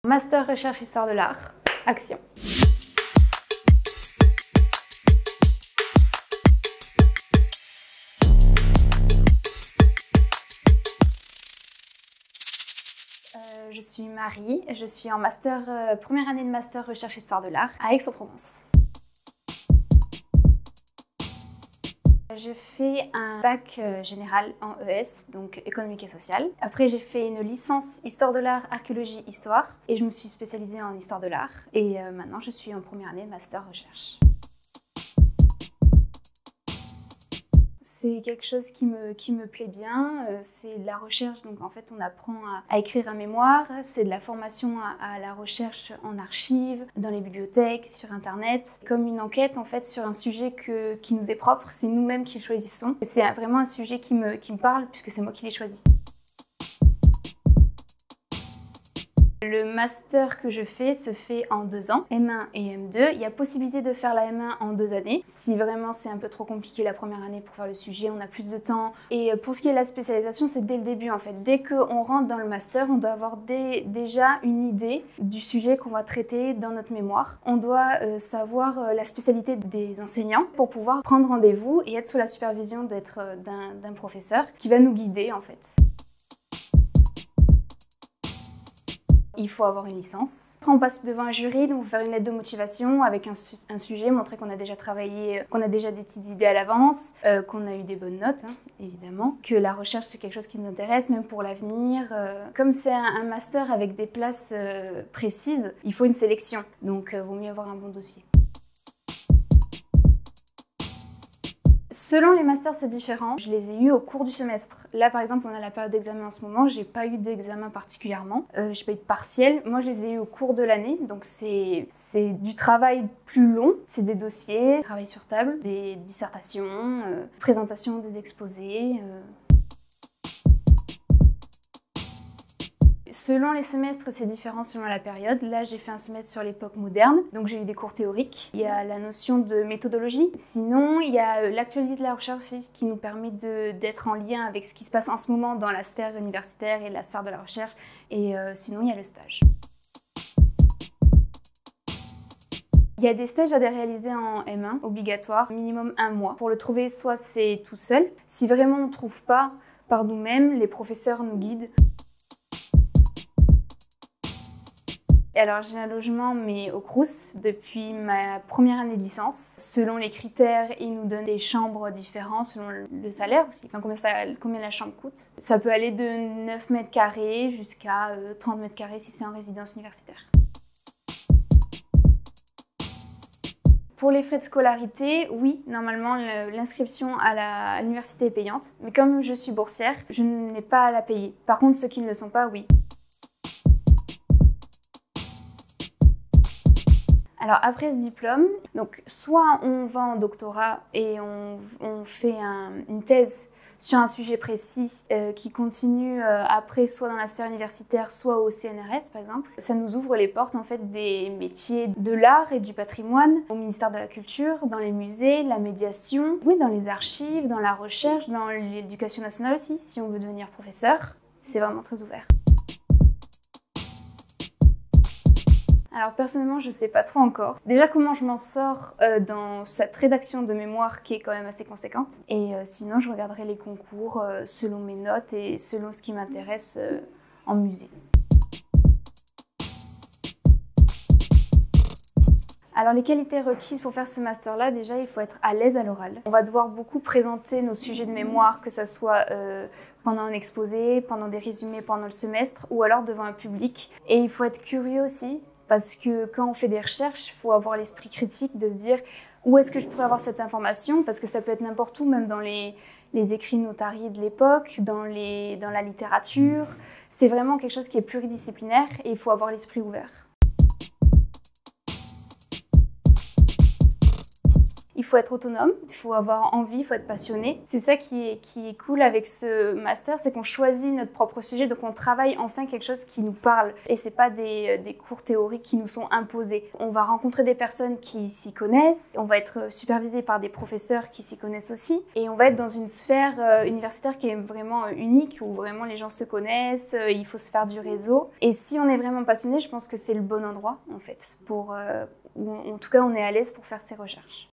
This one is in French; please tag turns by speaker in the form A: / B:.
A: Master Recherche Histoire de l'Art, Action. Je suis Marie, je suis en première année de Master Recherche Histoire de l'Art à Aix-en-Provence. J'ai fait un bac général en ES, donc économique et social. Après, j'ai fait une licence Histoire de l'Art, Archéologie, Histoire et je me suis spécialisée en Histoire de l'Art. Et maintenant, je suis en première année de Master Recherche. C'est quelque chose qui me plaît bien, c'est de la recherche, donc en fait on apprend à écrire un mémoire, c'est de la formation à la recherche en archives, dans les bibliothèques, sur internet, comme une enquête en fait sur un sujet qui nous est propre, c'est nous-mêmes qui le choisissons. C'est vraiment un sujet qui me parle puisque c'est moi qui l'ai choisi. Le master que je fais se fait en 2 ans, M1 et M2. Il y a possibilité de faire la M1 en 2 années. Si vraiment c'est un peu trop compliqué la première année pour faire le sujet, on a plus de temps. Et pour ce qui est de la spécialisation, c'est dès le début en fait. Dès qu'on rentre dans le master, on doit avoir déjà une idée du sujet qu'on va traiter dans notre mémoire. On doit savoir la spécialité des enseignants pour pouvoir prendre rendez-vous et être sous la supervision d'un professeur qui va nous guider en fait. Il faut avoir une licence. Après, on passe devant un jury, donc faire une lettre de motivation avec un sujet, montrer qu'on a déjà travaillé, qu'on a déjà des petites idées à l'avance, qu'on a eu des bonnes notes, évidemment, que la recherche c'est quelque chose qui nous intéresse, même pour l'avenir. Comme c'est un master avec des places précises, il faut une sélection, donc vaut mieux avoir un bon dossier. Selon les masters, c'est différent. Je les ai eus au cours du semestre. Là, par exemple, on a la période d'examen en ce moment. J'ai pas eu d'examen particulièrement. J'ai pas eu de partiel. Moi, je les ai eus au cours de l'année. Donc, c'est du travail plus long. C'est des dossiers, travail sur table, des dissertations, présentation des exposés. Selon les semestres, c'est différent selon la période. Là, j'ai fait un semestre sur l'époque moderne, donc j'ai eu des cours théoriques. Il y a la notion de méthodologie. Sinon, il y a l'actualité de la recherche aussi, qui nous permet d'être en lien avec ce qui se passe en ce moment dans la sphère universitaire et la sphère de la recherche. Et sinon, il y a le stage. Il y a des stages à réaliser en M1, obligatoire, minimum 1 mois. Pour le trouver, soit c'est tout seul. Si vraiment on ne trouve pas par nous-mêmes, les professeurs nous guident. Alors j'ai un logement mais au Crous depuis ma première année de licence. Selon les critères, ils nous donnent des chambres différentes selon le salaire aussi, enfin combien la chambre coûte. Ça peut aller de 9 mètres carrés jusqu'à 30 mètres carrés si c'est en résidence universitaire. Pour les frais de scolarité, oui, normalement l'inscription à l'université est payante. Mais comme je suis boursière, je n'ai pas à la payer. Par contre, ceux qui ne le sont pas, oui. Alors après ce diplôme, donc soit on va en doctorat et on fait une thèse sur un sujet précis qui continue après soit dans la sphère universitaire, soit au CNRS par exemple. Ça nous ouvre les portes en fait des métiers de l'art et du patrimoine au ministère de la Culture, dans les musées, la médiation, oui, dans les archives, dans la recherche, dans l'éducation nationale aussi, si on veut devenir professeur. C'est vraiment très ouvert. Alors personnellement, je ne sais pas trop encore. Déjà comment je m'en sors dans cette rédaction de mémoire qui est quand même assez conséquente. Et sinon, je regarderai les concours selon mes notes et selon ce qui m'intéresse en musée. Alors les qualités requises pour faire ce master-là, déjà il faut être à l'aise à l'oral. On va devoir beaucoup présenter nos sujets de mémoire, que ça soit pendant un exposé, pendant des résumés pendant le semestre ou alors devant un public. Et il faut être curieux aussi. Parce que quand on fait des recherches, il faut avoir l'esprit critique de se dire où est-ce que je pourrais avoir cette information, parce que ça peut être n'importe où, même dans les écrits notariés de l'époque, dans la littérature. C'est vraiment quelque chose qui est pluridisciplinaire et il faut avoir l'esprit ouvert. Il faut être autonome, il faut avoir envie, il faut être passionné. C'est ça qui est cool avec ce master, c'est qu'on choisit notre propre sujet, donc on travaille enfin quelque chose qui nous parle. Et c'est pas des cours théoriques qui nous sont imposés. On va rencontrer des personnes qui s'y connaissent, on va être supervisé par des professeurs qui s'y connaissent aussi, et on va être dans une sphère universitaire qui est vraiment unique, où vraiment les gens se connaissent, il faut se faire du réseau. Et si on est vraiment passionné, je pense que c'est le bon endroit en fait, ou en tout cas on est à l'aise pour faire ses recherches.